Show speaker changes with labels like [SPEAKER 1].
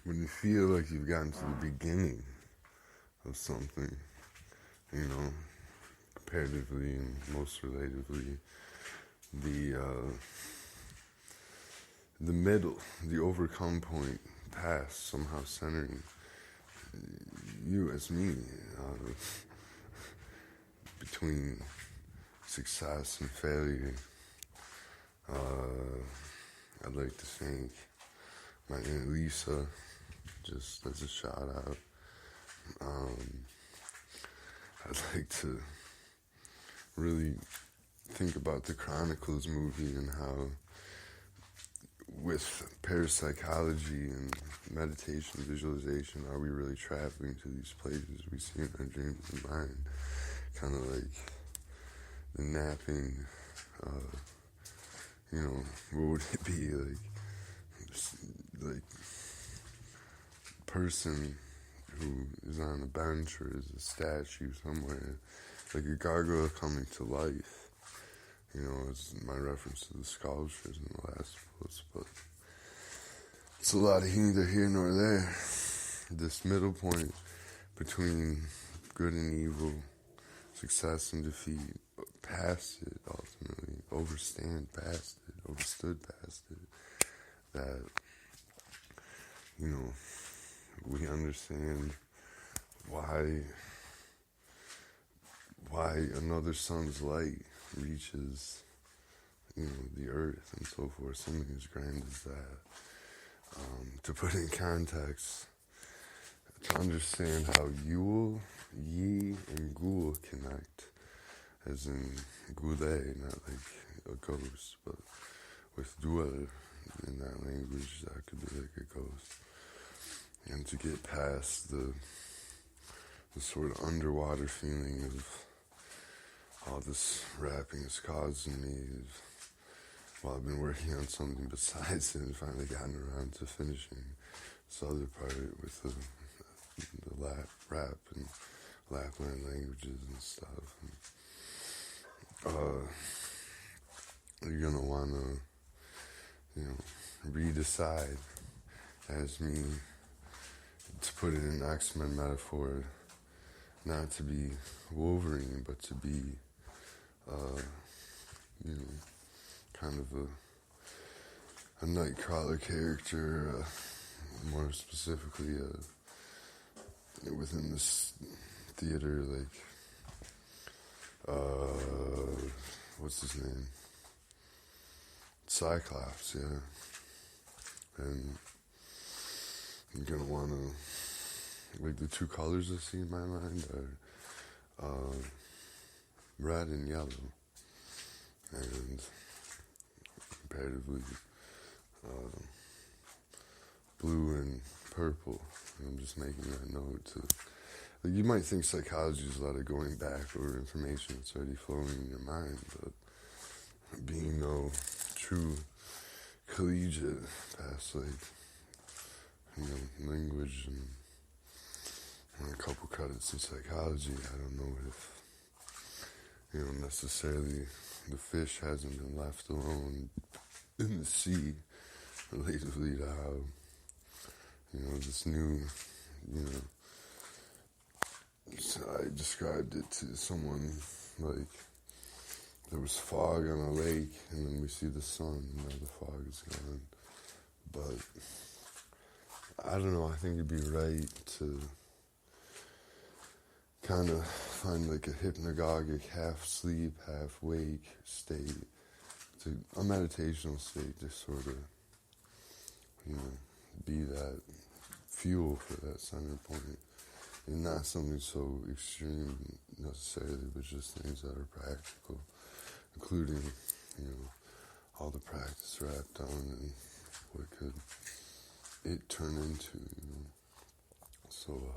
[SPEAKER 1] when you feel like you've gotten to the beginning of something, you know, comparatively and most relatively, the middle, the overcome point, past, somehow centering you as me, between success and failure. I'd like to thank my Aunt Lisa, just as a shout out. I'd like to really think about the Chronicles movie and how with parapsychology and meditation, visualization, are we really traveling to these places we see in our dreams and mind? Kind of like the napping, what would it be like person who is on a bench or is a statue somewhere, like a gargoyle coming to life. You know, it's my reference to the sculptures in the last post, but it's a lot of neither here nor there. This middle point between good and evil, success and defeat, past it ultimately, overstood past it, that, you know, we understand why another sun's light reaches, you know, the earth and so forth, something as grand as that. To put in context, to understand how Yule, Yi, and Gule connect, as in Gule, not like a ghost, but with Gule in that language, that could be like a ghost. And to get past the sort of underwater feeling of all this rapping is causing me, while I've been working on something besides it and finally gotten around to finishing this other part with the rap and Lapland languages and stuff. You're gonna wanna, you know, redecide as me, to put it in X-Men metaphor, not to be Wolverine, but to be, you know, kind of a Nightcrawler character, more specifically within this theater, like, what's his name? Cyclops, yeah. And you're gonna wanna, like, the two colors I see in my mind are red and yellow, and comparatively blue and purple. And I'm just making that note to, like, you might think psychology is a lot of going back over information that's already flowing in your mind, but being no true collegiate past, like, you know, language and a couple credits in psychology, I don't know if, you know, necessarily the fish hasn't been left alone in the sea, relatively to how, you know, this new, you know, so I described it to someone like there was fog on a lake and then we see the sun and now the fog is gone. But I don't know, I think it'd be right to kind of find like a hypnagogic half sleep, half wake state, a meditational state to sort of, you know, be that fuel for that center point. And not something so extreme necessarily, but just things that are practical, including, you know, all the practice wrapped on and what could it turn into, you know. So,